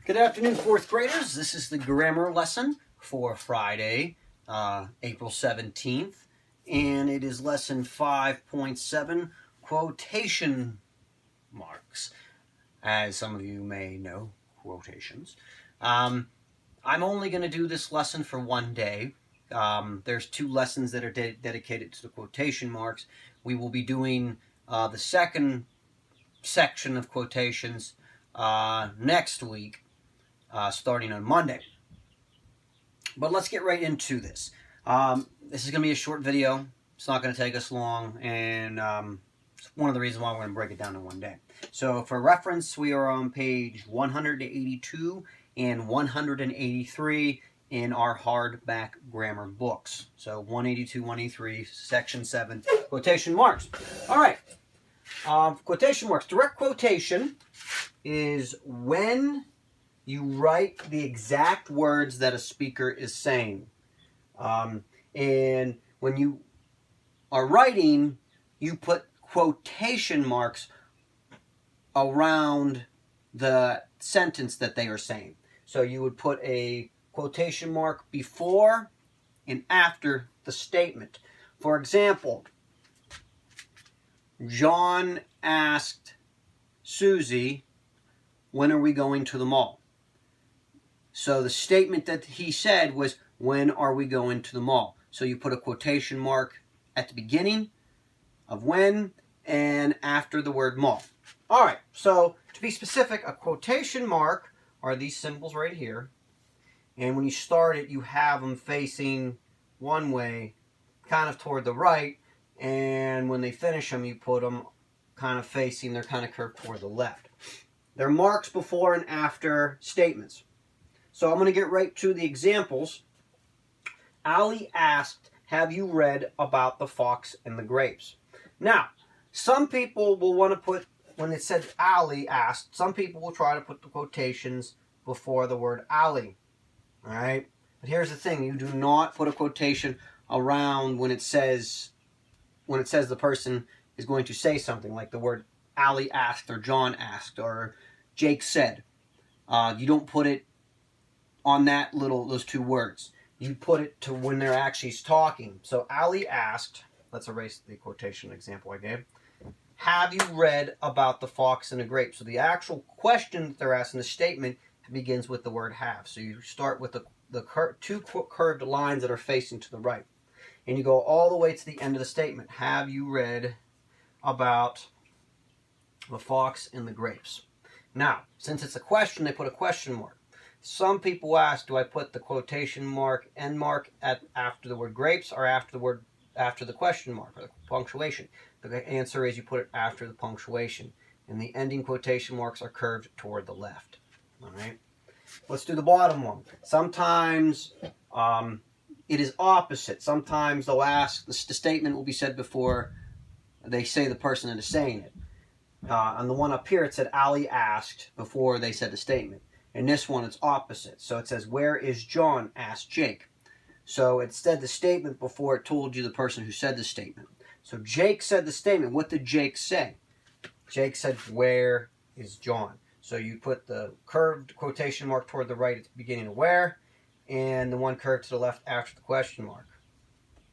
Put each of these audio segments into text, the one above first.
Good afternoon, fourth graders. This is the grammar lesson for Friday, April 17th, and it is lesson 5.7, quotation marks. As some of you may know, quotations. I'm only going to do this lesson for one day. There's two lessons that are dedicated to the quotation marks. We will be doing the second section of quotations next week. Starting on Monday. But let's get right into this. This is going to be a short video. It's not going to take us long, and it's one of the reasons why we're going to break it down in one day. So for reference, we are on page 182 and 183 in our hardback grammar books. So 182, 183, section 7, quotation marks. All right. Quotation marks. Direct quotation is when you write the exact words that a speaker is saying. And when you are writing, you put quotation marks around the sentence that they are saying. So you would put a quotation mark before and after the statement. For example, John asked Susie, "When are we going to the mall?" So the statement that he said was, "When are we going to the mall?" So you put a quotation mark at the beginning of when and after the word mall. All right, so to be specific, a quotation mark are these symbols right here. And when you start it, you have them facing one way, kind of toward the right. And when they finish them, you put them kind of facing, they're kind of curved toward the left. They're marks before and after statements. So I'm going to get right to the examples. Ali asked, "Have you read about the fox and the grapes?" Now, some people will want to put, when it said Ali asked, some people will try to put the quotations before the word Ali. All right? But here's the thing. You do not put a quotation around when it says the person is going to say something, like the word Ali asked or John asked or Jake said. You don't put it on those two words. You put it to when they're actually talking. So Ali asked, let's erase the quotation example I gave, "Have you read about the fox and the grapes?" So the actual question that they're asking, the statement, begins with the word have. So you start with the two curved lines that are facing to the right. And you go all the way to the end of the statement. Have you read about the fox and the grapes? Now, since it's a question, they put a question mark. Some people ask, do I put the quotation mark, end mark, after the word grapes or after the question mark or the punctuation? The answer is you put it after the punctuation. And the ending quotation marks are curved toward the left. All right? Let's do the bottom one. Sometimes it is opposite. Sometimes they'll ask, the statement will be said before they say the person that is saying it. On the one up here, it said Ali asked before they said the statement. In this one, it's opposite. So it says, "Where is John?" asked Jake. So it said the statement before it told you the person who said the statement. So Jake said the statement. What did Jake say? Jake said, "Where is John?" So you put the curved quotation mark toward the right at the beginning of where, and the one curved to the left after the question mark.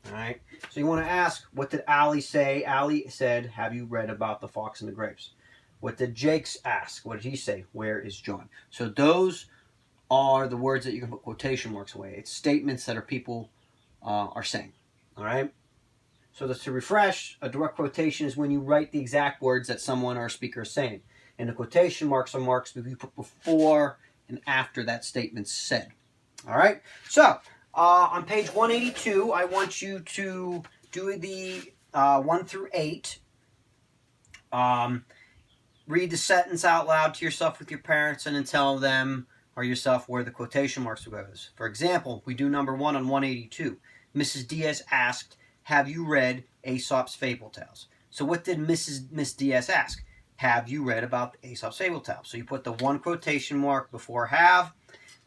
All right. So you want to ask, what did Ali say? Ali said, "Have you read about the fox and the grapes?" What did Jake ask? What did he say? "Where is John?" So those are the words that you can put quotation marks away. It's statements that people are saying. All right. So just to refresh, a direct quotation is when you write the exact words that someone or a speaker is saying. And the quotation marks are marks that you put before and after that statement's said. All right. So on page 182, I want you to do the 1 through 8. Read the sentence out loud to yourself with your parents and then tell them or yourself where the quotation marks go. For example, we do number 1 on 182. Mrs. Diaz asked, "Have you read Aesop's Fable Tales?" So what did Miss Diaz ask? Have you read about Aesop's Fable Tales? So you put the one quotation mark before have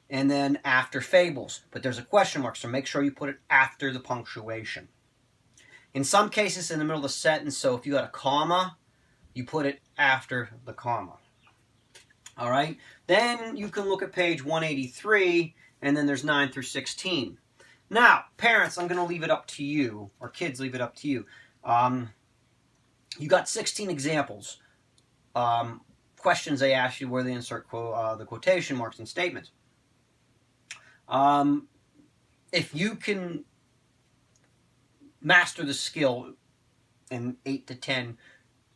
and then after fables. But there's a question mark, so make sure you put it after the punctuation. In some cases, in the middle of the sentence, so if you got a comma, you put it after the comma. All right. Then you can look at page 183, and then there's 9 through 16. Now, parents, I'm going to leave it up to you, or kids, leave it up to you. You got 16 examples. Questions they ask you where they insert the quotation marks and statements. If you can master the skill in 8 to 10,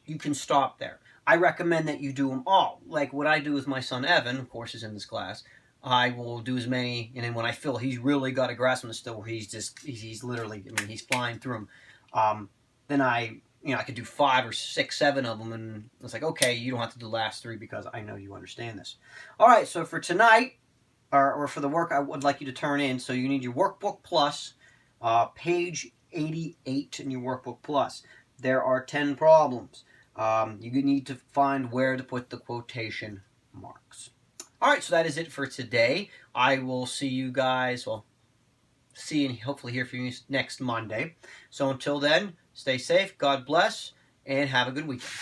you can stop there. I recommend that you do them all. Like what I do with my son Evan, of course, is in this class. I will do as many, and then when I feel he's really got a grasp on the skill, where he's literally, I mean, he's flying through them. Then I could do 5 or 6, 7 of them, and it's like, okay, you don't have to do the last 3 because I know you understand this. All right, so for tonight, or for the work I would like you to turn in, so you need your workbook plus, page 88 in your workbook plus. There are 10 problems. You need to find where to put the quotation marks. All right, so that is it for today. I will see you guys, see and hopefully hear from you next Monday. So until then, stay safe, God bless, and have a good weekend.